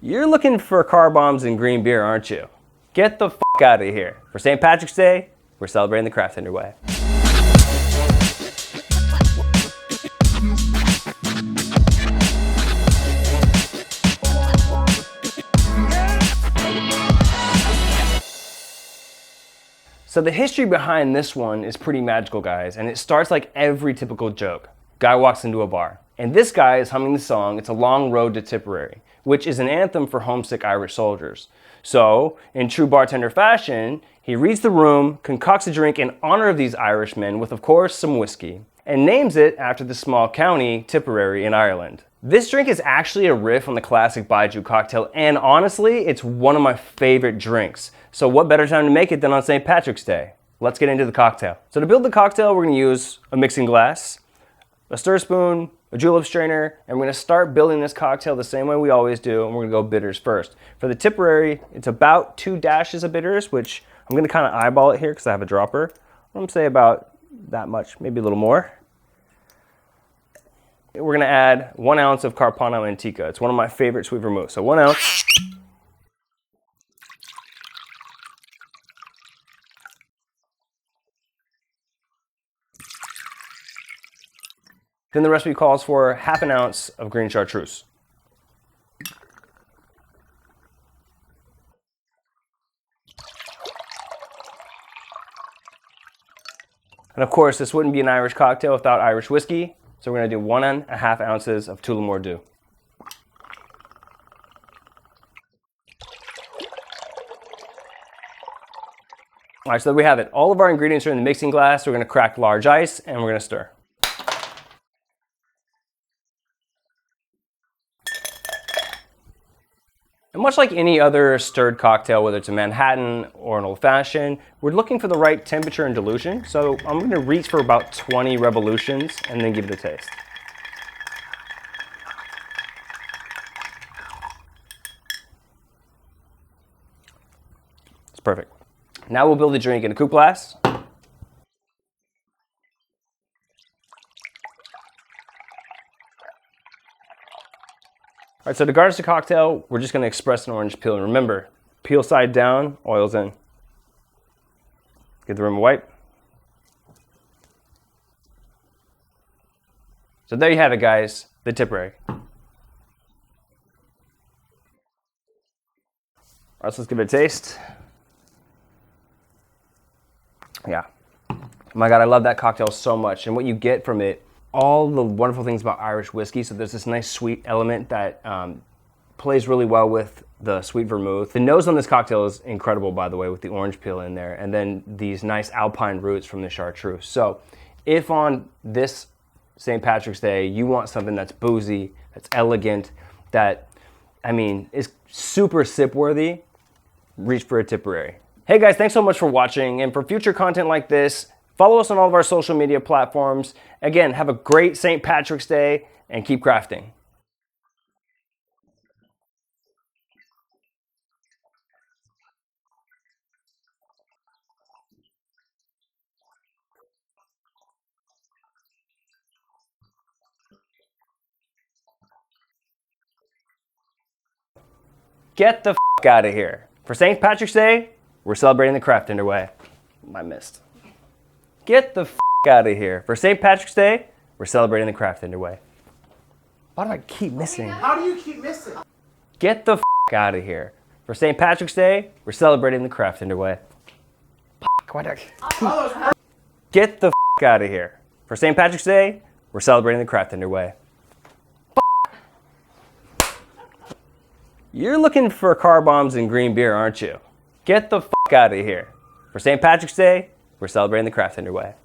You're looking for car bombs and green beer, aren't you? Get the fuck out of here. For St. Patrick's Day, we're celebrating the CraftTender way. So the history behind this one is pretty magical, guys, and it starts like every typical joke. Guy walks into a bar, and this guy is humming the song, It's a Long Road to Tipperary, which is an anthem for homesick Irish soldiers. So, in true bartender fashion, he reads the room, concocts a drink in honor of these Irishmen with, of course, some whiskey, and names it after the small county, Tipperary in Ireland. This drink is actually a riff on the classic Baijiu cocktail, and honestly, it's one of my favorite drinks. So what better time to make it than on St. Patrick's Day? Let's get into the cocktail. So to build the cocktail, we're gonna use a mixing glass, a stir spoon, a julep strainer, and we're gonna start building this cocktail the same way we always do, and we're gonna go bitters first. For the Tipperary, it's about 2 dashes of bitters, which I'm gonna kind of eyeball it here because I have a dropper. I'm gonna say about that much, maybe a little more. We're gonna add 1 ounce of Carpano Antica. It's one of my favorite sweet vermouth. So 1 ounce. Then the recipe calls for ½ an ounce of Green Charteuse. And of course, this wouldn't be an Irish cocktail without Irish whiskey. So we're gonna do 1½ ounces of Tullamore. All right, so there we have it. All of our ingredients are in the mixing glass. We're gonna crack large ice and we're gonna stir. And much like any other stirred cocktail, whether it's a Manhattan or an old-fashioned, we're looking for the right temperature and dilution. So I'm going to reach for about 20 revolutions and then give it a taste. It's perfect. Now we'll build the drink in a coupe glass. All right, so to garnish the cocktail, we're just gonna express an orange peel. And remember, peel side down, oils in. Give the rim a wipe. So there you have it, guys, the Tipperary. All right, so let's give it a taste. Yeah. Oh my God, I love that cocktail so much. And what you get from it, all the wonderful things about Irish whiskey. So there's this nice sweet element that plays really well with the sweet vermouth. The nose on this cocktail is incredible, by the way, with the orange peel in there. And then these nice alpine roots from the chartreuse. So if on this St. Patrick's Day, you want something that's boozy, that's elegant, that, I mean, is super sip worthy, reach for a Tipperary. Hey guys, thanks so much for watching. And for future content like this, follow us on all of our social media platforms. Again, have a great St. Patrick's Day and keep crafting. Get the f out of here. For St. Patrick's Day, we're celebrating the CraftTender way. I missed. Get the f out of here. For St. Patrick's Day, we're celebrating the CraftTender way. Why do I keep missing? How do you keep missing? Get the f out of here. For St. Patrick's Day, we're celebrating the CraftTender way. Why do I... Get the f out of here. For St. Patrick's Day, we're celebrating the CraftTender way. You're looking for car bombs and green beer, aren't you? Get the f out of here. For St. Patrick's Day, we're celebrating the CraftTender way.